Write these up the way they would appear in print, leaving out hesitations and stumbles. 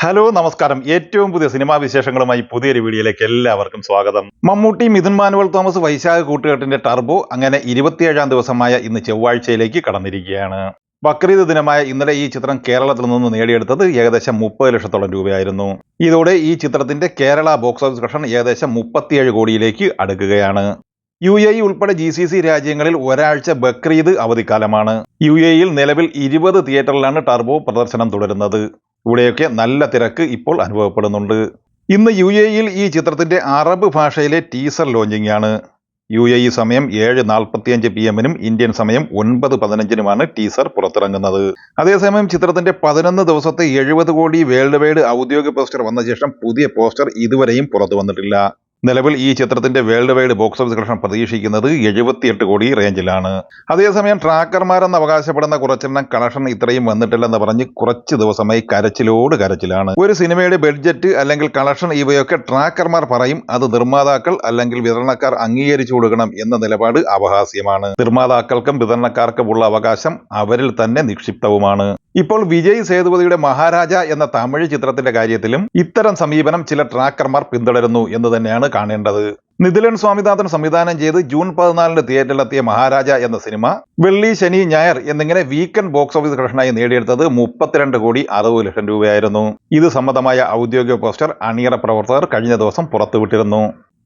Hello നമസ്കാരം. ഏറ്റവും പുതിയ സിനിമാ വിശേഷങ്ങളുമായി പുതിയൊരു വീഡിയോയിലേക്ക് എല്ലാവർക്കും സ്വാഗതം. മമ്മൂട്ടി, മിഥുൻ മാനുവൽ തോമസ്, വൈശാഖ് കൂട്ടുകെട്ടിന്റെ ടർബോ അങ്ങനെ 27ാം ദിവസമായ ഇന്ന് ചൊവ്വാഴ്ചയിലേക്ക് കടന്നിരിക്കുകയാണ്. ബക്രീദ് ദിനമായ ഇന്നലെ ഈ ചിത്രം കേരളത്തിൽ നിന്ന് നേടിയെടുത്തത് ഏകദേശം 30 ലക്ഷത്തോളം രൂപയായിരുന്നു. ഇതോടെ ഈ ചിത്രത്തിന്റെ കേരള ബോക്സ് ഓഫീസ് കളക്ഷൻ ഏകദേശം 37 കോടിയിലേക്ക് അടുക്കുകയാണ്. UAE ഉൾപ്പെടെ GCC രാജ്യങ്ങളിൽ ഒരാഴ്ച ബക്രീദ് അവധിക്കാലമാണ്. UAEയിൽ നിലവിൽ 20 തിയേറ്ററിലാണ് ടർബോ പ്രദർശനം തുടരുന്നത്. ഇവിടെയൊക്കെ നല്ല തിരക്ക് ഇപ്പോൾ അനുഭവപ്പെടുന്നുണ്ട്. ഇന്ന് UAEയിൽ ഈ ചിത്രത്തിന്റെ അറബ് ഭാഷയിലെ ടീസർ ലോഞ്ചിങ് ആണ്. UAE സമയം 7:45 PM ഇന്ത്യൻ സമയം 9:15 ടീസർ പുറത്തിറങ്ങുന്നത്. അതേസമയം ചിത്രത്തിന്റെ 11 ദിവസത്തെ 70 കോടി വേൾഡ് വൈഡ് ഔദ്യോഗിക പോസ്റ്റർ വന്ന ശേഷം പുതിയ പോസ്റ്റർ ഇതുവരെയും പുറത്തു വന്നിട്ടില്ല. നിലവിൽ ഈ ചിത്രത്തിന്റെ world wide box office collection പ്രതീക്ഷിക്കുന്നത് 78 കോടി റേഞ്ചിലാണ്. അതേസമയം ട്രാക്കർമാരെന്ന് അവകാശപ്പെടുന്ന കുറച്ചെണ്ണം കളക്ഷൻ ഇത്രയും വന്നിട്ടില്ലെന്ന് പറഞ്ഞ് കുറച്ച് ദിവസമായി കരച്ചിലോട് കരച്ചിലാണ്. ഒരു സിനിമയുടെ ബഡ്ജറ്റ് അല്ലെങ്കിൽ കളക്ഷൻ ഇവയൊക്കെ ട്രാക്കർമാർ പറയും, അത് നിർമ്മാതാക്കൾ അല്ലെങ്കിൽ വിതരണക്കാർ അംഗീകരിച്ചു കൊടുക്കണം എന്ന നിലപാട് അപഹാസ്യമാണ്. നിർമ്മാതാക്കൾക്കും വിതരണക്കാർക്കുമുള്ള അവകാശം അവരിൽ തന്നെ നിക്ഷിപ്തവുമാണ്. ഇപ്പോൾ വിജയ് സേതുപതിയുടെ മഹാരാജ എന്ന തമിഴ് ചിത്രത്തിന്റെ കാര്യത്തിലും ഇത്തരം സമീപനം ചില ട്രാക്കർമാർ പിന്തുടരുന്നു എന്ന് തന്നെയാണ് കാണേണ്ടത്. നിതിലൻ സ്വാമിനാഥൻ സംവിധാനം ചെയ്ത് ജൂൺ 14 തിയേറ്ററിലെത്തിയ മഹാരാജ എന്ന സിനിമ വെള്ളി, ശനി, ഞായർ എന്നിങ്ങനെ വീക്കെൻഡ് ബോക്സ് ഓഫീസ് കളക്ഷനായി നേടിയെടുത്തത് 32 കോടി 60 ലക്ഷം രൂപയായിരുന്നു. ഇത് സംബന്ധമായ ഔദ്യോഗിക പോസ്റ്റർ അണിയറ പ്രവർത്തകർ കഴിഞ്ഞ ദിവസം പുറത്തുവിട്ടിരുന്നു.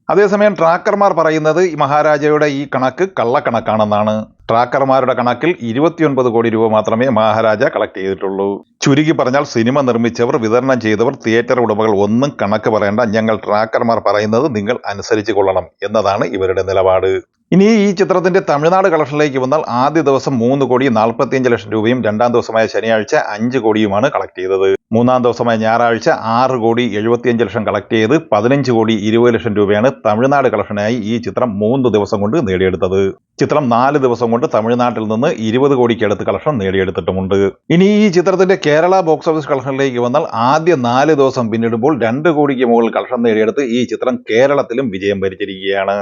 അതേസമയം ട്രാക്കർമാർ പറയുന്നത് മഹാരാജയുടെ ഈ കണക്ക് കള്ളക്കണക്കാണെന്നാണ്. ട്രാക്കർമാരുടെ കണക്കിൽ 29 കോടി രൂപ മാത്രമേ മഹാരാജ കളക്ട് ചെയ്തിട്ടുള്ളൂ. ചുരുക്കി പറഞ്ഞാൽ സിനിമ നിർമ്മിച്ചവർ, വിതരണം ചെയ്തവർ, തിയേറ്റർ ഉടമകൾ ഒന്നും കണക്ക് പറയേണ്ട, ഞങ്ങൾ ട്രാക്കർമാർ പറയുന്നത് നിങ്ങൾ അനുസരിച്ച് കൊള്ളണം എന്നതാണ് ഇവരുടെ നിലപാട്. ഇനി ഈ ചിത്രത്തിന്റെ തമിഴ്നാട് കളക്ഷനിലേക്ക് വന്നാൽ ആദ്യ ദിവസം 3 കോടി 45 ലക്ഷം രൂപയും രണ്ടാം ദിവസമായ ശനിയാഴ്ച 5 കോടിയുമാണ് കളക്ട് ചെയ്തത്. മൂന്നാം ദിവസമായ ഞായറാഴ്ച 6 കോടി 75 ലക്ഷം കളക്ട് ചെയ്ത് 15 കോടി 20 ലക്ഷം രൂപയാണ് തമിഴ്നാട് കളക്ഷനായി ഈ ചിത്രം 3 ദിവസം കൊണ്ട് നേടിയെടുത്തത്. ചിത്രം 4 ദിവസം കൊണ്ട് തമിഴ്നാട്ടിൽ നിന്ന് 20 കോടിക്കടുത്ത് കളക്ഷൻ നേടിയെടുത്തിട്ടുമുണ്ട്. ഇനി ഈ ചിത്രത്തിന്റെ കേരള ബോക്സ് ഓഫീസ് കളക്ഷനിലേക്ക് വന്നാൽ ആദ്യ 4 ദിവസം പിന്നിടുമ്പോൾ 2 കോടിക്ക് മുകളിൽ കളക്ഷൻ നേടിയെടുത്ത് ഈ ചിത്രം കേരളത്തിലും വിജയം വരിച്ചിരിക്കുകയാണ്.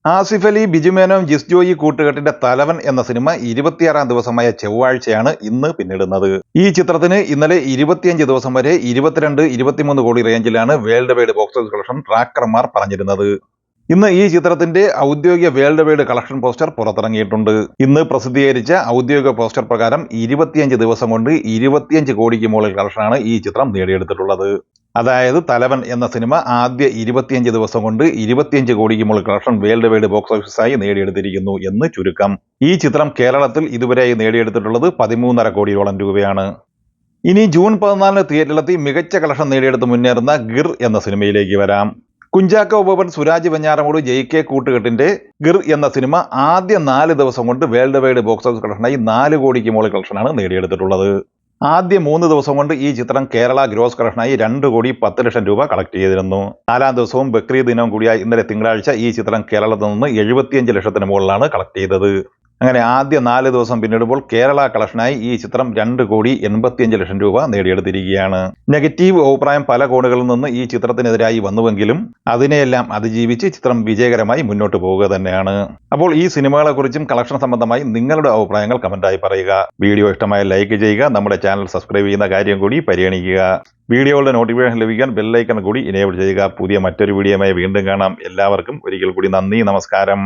ആസിഫ് അലി, ബിജുമേനോൻ, ജിസ് ജോയി കൂട്ടുകെട്ടിന്റെ തലവൻ എന്ന സിനിമ 26ാം ദിവസമായ ചൊവ്വാഴ്ചയാണ് ഇന്ന് പിന്നിടുന്നത്. ഈ ചിത്രത്തിന് ഇന്നലെ 25 ദിവസം വരെ 22-23 കോടി റേഞ്ചിലാണ് world wide box office collection ട്രാക്കർമാർ പറഞ്ഞിരുന്നത്. ഇന്ന് ഈ ചിത്രത്തിന്റെ ഔദ്യോഗിക വേൾഡ് വൈഡ് കളക്ഷൻ പോസ്റ്റർ പുറത്തിറങ്ങിയിട്ടുണ്ട്. ഇന്ന് പ്രസിദ്ധീകരിച്ച ഔദ്യോഗിക പോസ്റ്റർ പ്രകാരം 25 ദിവസം കൊണ്ട് 25 കോടിക്ക് മുകളിൽ കളക്ഷനാണ് ഈ ചിത്രം നേടിയെടുത്തിട്ടുള്ളത്. അതായത് തലവൻ എന്ന സിനിമ ആദ്യ 25 ദിവസം കൊണ്ട് 25 കോടിക്ക് മുകളിൽ കളക്ഷൻ വേൾഡ് വൈഡ് ബോക്സ് ഓഫീസായി നേടിയെടുത്തിരിക്കുന്നു എന്ന് ചുരുക്കം. ഈ ചിത്രം കേരളത്തിൽ ഇതുവരെ നേടിയെടുത്തിട്ടുള്ളത് 13.5 കോടിയോളം രൂപയാണ്. ഇനി ജൂൺ 14 തിയേറ്ററിലെത്തി മികച്ച കളക്ഷൻ നേടിയെടുത്ത് മുന്നേറുന്ന ഗിർ എന്ന സിനിമയിലേക്ക് വരാം. കുഞ്ചാക്കോ ബോബൻ, സുരാജ് വെഞ്ഞാറമൂട്, JK കൂട്ടുകെട്ടിന്റെ ഗിർ എന്ന സിനിമ ആദ്യ 4 ദിവസം കൊണ്ട് വേൾഡ് വൈഡ് ബോക്സ് ഓഫീസ് കളക്ഷനായി 4 കോടിക്ക് മുകളിൽ കളക്ഷനാണ് നേടിയെടുത്തിട്ടുള്ളത്. ആദ്യ 3 ദിവസം കൊണ്ട് ഈ ചിത്രം കേരള ഗ്രോസ് കളക്ഷനായി 2 കോടി 10 ലക്ഷം രൂപ കളക്ട് ചെയ്തിരുന്നു. 4ാം ദിവസവും ബക്രീദ് ദിനവും കൂടിയായി ഇന്നലെ തിങ്കളാഴ്ച ഈ ചിത്രം കേരളത്തിൽ നിന്ന് 75 ലക്ഷത്തിന് മുകളിലാണ് കളക്ട് ചെയ്തത്. അങ്ങനെ ആദ്യ 4 ദിവസം പിന്നിടുമ്പോൾ കേരള കളക്ഷനായി ഈ ചിത്രം 2 കോടി 85 ലക്ഷം രൂപ നേടിയെടുത്തിരിക്കുകയാണ്. നെഗറ്റീവ് അഭിപ്രായം പല കോണുകളിൽ നിന്ന് ഈ ചിത്രത്തിനെതിരായി വന്നുവെങ്കിലും അതിനെയെല്ലാം അതിജീവിച്ച് ചിത്രം വിജയകരമായി മുന്നോട്ട് പോവുക തന്നെയാണ്. അപ്പോൾ ഈ സിനിമകളെ കുറിച്ചും കളക്ഷൻ സംബന്ധമായി നിങ്ങളുടെ അഭിപ്രായങ്ങൾ കമന്റായി പറയുക. വീഡിയോ ഇഷ്ടമായ ലൈക്ക് ചെയ്യുക. നമ്മുടെ ചാനൽ സബ്സ്ക്രൈബ് ചെയ്യുന്ന കാര്യം കൂടി പരിഗണിക്കുക. വീഡിയോകളുടെ നോട്ടിഫിക്കേഷൻ ലഭിക്കാൻ ബെല്ലൈക്കൺ കൂടി എനേബിൾ ചെയ്യുക. പുതിയ മറ്റൊരു വീഡിയോയുമായി വീണ്ടും കാണാം. എല്ലാവർക്കും ഒരിക്കൽ കൂടി നന്ദി, നമസ്കാരം.